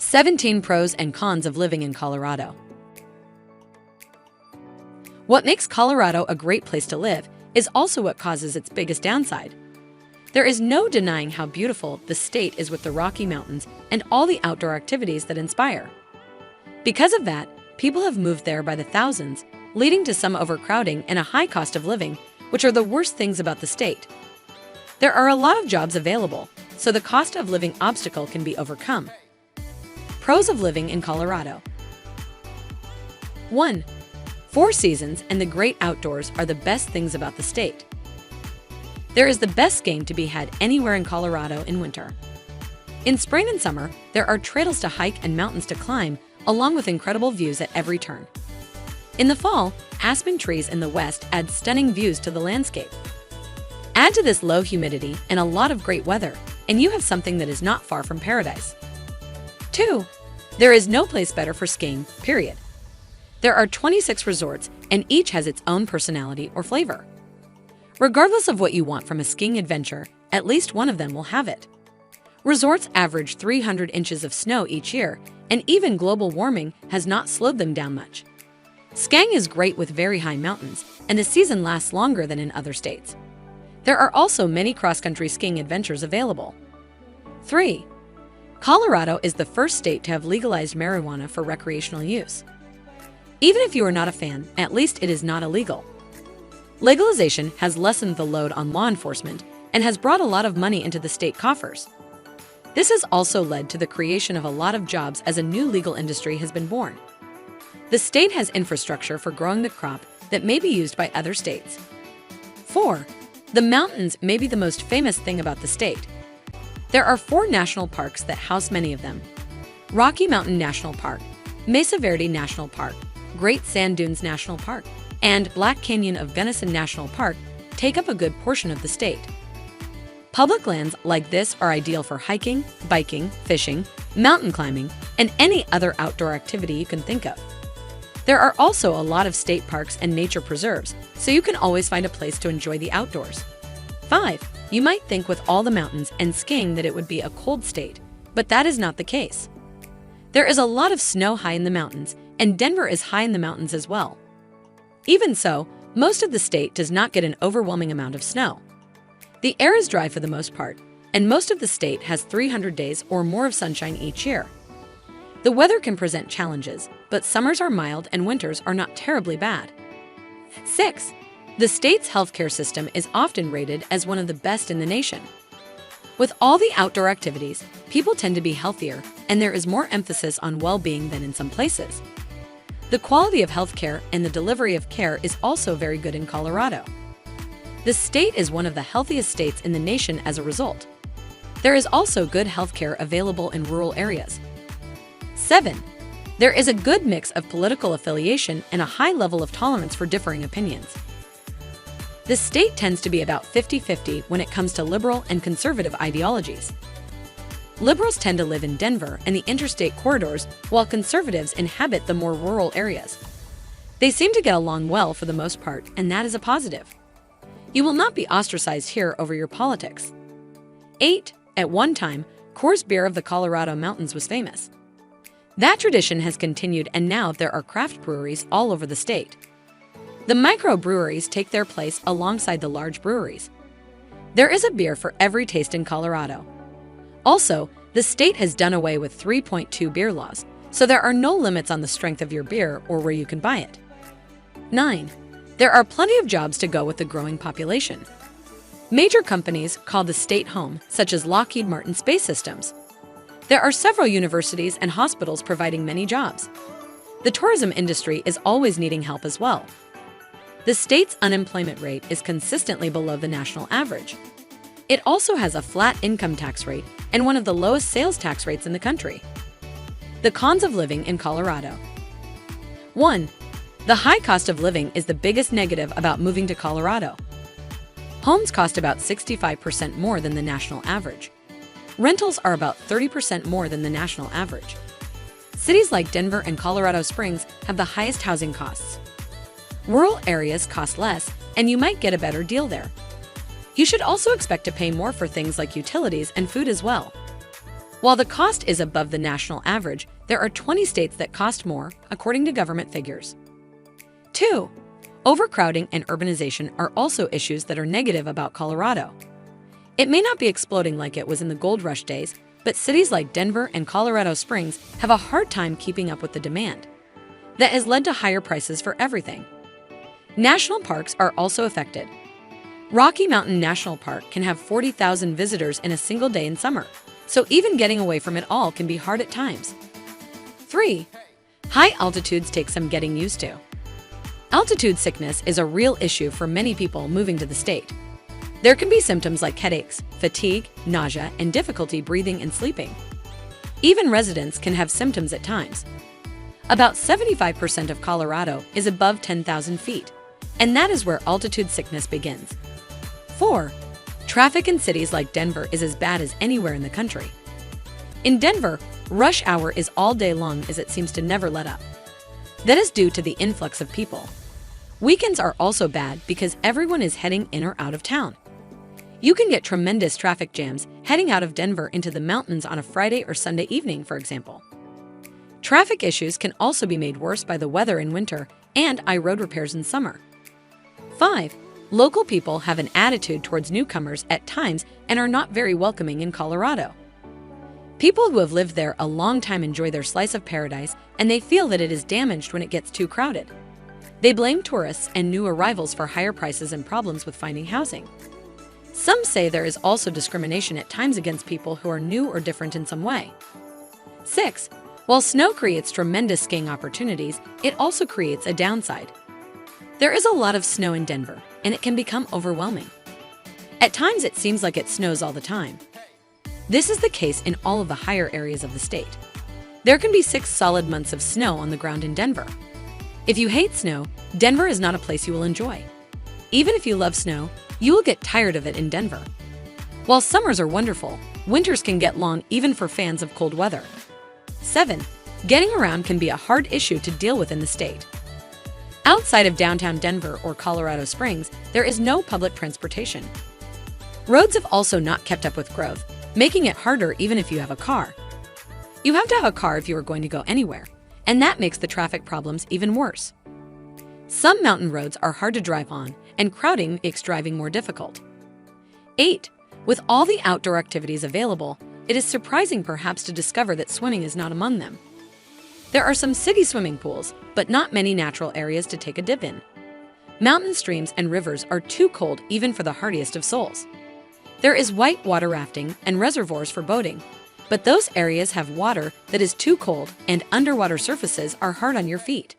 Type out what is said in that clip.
17 Pros and Cons of Living in Colorado. What makes Colorado a great place to live is also what causes its biggest downside. There is no denying how beautiful the state is with the Rocky Mountains and all the outdoor activities that inspire. Because of that, people have moved there by the thousands, leading to some overcrowding and a high cost of living, which are the worst things about the state. There are a lot of jobs available, so the cost of living obstacle can be overcome. Pros of living in Colorado. 1. 4 seasons and the great outdoors are the best things about the state. There is the best game to be had anywhere in Colorado in winter. In spring and summer, there are trails to hike and mountains to climb, along with incredible views at every turn. In the fall, aspen trees in the west add stunning views to the landscape. Add to this low humidity and a lot of great weather, and you have something that is not far from paradise. 2. There is no place better for skiing, period. There are 26 resorts, and each has its own personality or flavor. Regardless of what you want from a skiing adventure, at least one of them will have it. Resorts average 300 inches of snow each year, and even global warming has not slowed them down much. Skiing is great with very high mountains, and the season lasts longer than in other states. There are also many cross-country skiing adventures available. 3. Colorado is the first state to have legalized marijuana for recreational use. Even if you are not a fan, at least it is not illegal. Legalization has lessened the load on law enforcement and has brought a lot of money into the state coffers. This has also led to the creation of a lot of jobs as a new legal industry has been born. The state has infrastructure for growing the crop that may be used by other states. 4. The mountains may be the most famous thing about the state. There are 4 national parks that house many of them: Rocky Mountain National Park, Mesa Verde National Park, Great Sand Dunes National Park, and Black Canyon of Gunnison National Park take up a good portion of the state. Public lands like this are ideal for hiking, biking, fishing, mountain climbing, and any other outdoor activity you can think of. There are also a lot of state parks and nature preserves, so you can always find a place to enjoy the outdoors. 5. You might think with all the mountains and skiing that it would be a cold state, but that is not the case. There is a lot of snow high in the mountains, and Denver is high in the mountains as well. Even so, most of the state does not get an overwhelming amount of snow. The air is dry for the most part, and most of the state has 300 days or more of sunshine each year. The weather can present challenges, but summers are mild and winters are not terribly bad. 6. The state's healthcare system is often rated as one of the best in the nation. With all the outdoor activities, people tend to be healthier, and there is more emphasis on well-being than in some places. The quality of healthcare and the delivery of care is also very good in Colorado. The state is one of the healthiest states in the nation as a result. There is also good healthcare available in rural areas. 7. There is a good mix of political affiliation and a high level of tolerance for differing opinions. The state tends to be about 50-50 when it comes to liberal and conservative ideologies. Liberals tend to live in Denver and the interstate corridors, while conservatives inhabit the more rural areas. They seem to get along well for the most part, and that is a positive. You will not be ostracized here over your politics. 8. At one time, Coors Beer of the Colorado Mountains was famous. That tradition has continued, and now there are craft breweries all over the state. The microbreweries take their place alongside the large breweries. There is a beer for every taste in Colorado. Also, the state has done away with 3.2 beer laws, so there are no limits on the strength of your beer or where you can buy it. 9. There are plenty of jobs to go with the growing population. Major companies call the state home, such as Lockheed Martin Space Systems. There are several universities and hospitals providing many jobs. The tourism industry is always needing help as well. The state's unemployment rate is consistently below the national average. It also has a flat income tax rate and one of the lowest sales tax rates in the country. The cons of living in Colorado. 1. The high cost of living is the biggest negative about moving to Colorado. Homes cost about 65% more than the national average. Rentals are about 30% more than the national average. Cities like Denver and Colorado Springs have the highest housing costs. Rural areas cost less, and you might get a better deal there. You should also expect to pay more for things like utilities and food as well. While the cost is above the national average, there are 20 states that cost more, according to government figures. 2. Overcrowding and urbanization are also issues that are negative about Colorado. It may not be exploding like it was in the gold rush days, but cities like Denver and Colorado Springs have a hard time keeping up with the demand. That has led to higher prices for everything. National parks are also affected. Rocky Mountain National Park can have 40,000 visitors in a single day in summer, so even getting away from it all can be hard at times. 3. High altitudes take some getting used to. Altitude sickness is a real issue for many people moving to the state. There can be symptoms like headaches, fatigue, nausea, and difficulty breathing and sleeping. Even residents can have symptoms at times. About 75% of Colorado is above 10,000 feet, and that is where altitude sickness begins. 4. Traffic in cities like Denver is as bad as anywhere in the country. In Denver, rush hour is all day long as it seems to never let up. That is due to the influx of people. Weekends are also bad because everyone is heading in or out of town. You can get tremendous traffic jams heading out of Denver into the mountains on a Friday or Sunday evening, for example. Traffic issues can also be made worse by the weather in winter and road repairs in summer. 5. Local people have an attitude towards newcomers at times and are not very welcoming in Colorado. People who have lived there a long time enjoy their slice of paradise, and they feel that it is damaged when it gets too crowded. They blame tourists and new arrivals for higher prices and problems with finding housing. Some say there is also discrimination at times against people who are new or different in some way. 6. While snow creates tremendous skiing opportunities, it also creates a downside. There is a lot of snow in Denver, and it can become overwhelming. At times it seems like it snows all the time. This is the case in all of the higher areas of the state. There can be 6 solid months of snow on the ground in Denver. If you hate snow, Denver is not a place you will enjoy. Even if you love snow, you will get tired of it in Denver. While summers are wonderful, winters can get long even for fans of cold weather. 7. Getting around can be a hard issue to deal with in the state. Outside of downtown Denver or Colorado Springs, there is no public transportation. Roads have also not kept up with growth, making it harder even if you have a car. You have to have a car if you are going to go anywhere, and that makes the traffic problems even worse. Some mountain roads are hard to drive on, and crowding makes driving more difficult. 8. With all the outdoor activities available, it is surprising perhaps to discover that swimming is not among them. There are some city swimming pools, but not many natural areas to take a dip in. Mountain streams and rivers are too cold even for the hardiest of souls. There is white water rafting and reservoirs for boating, but those areas have water that is too cold and underwater surfaces are hard on your feet.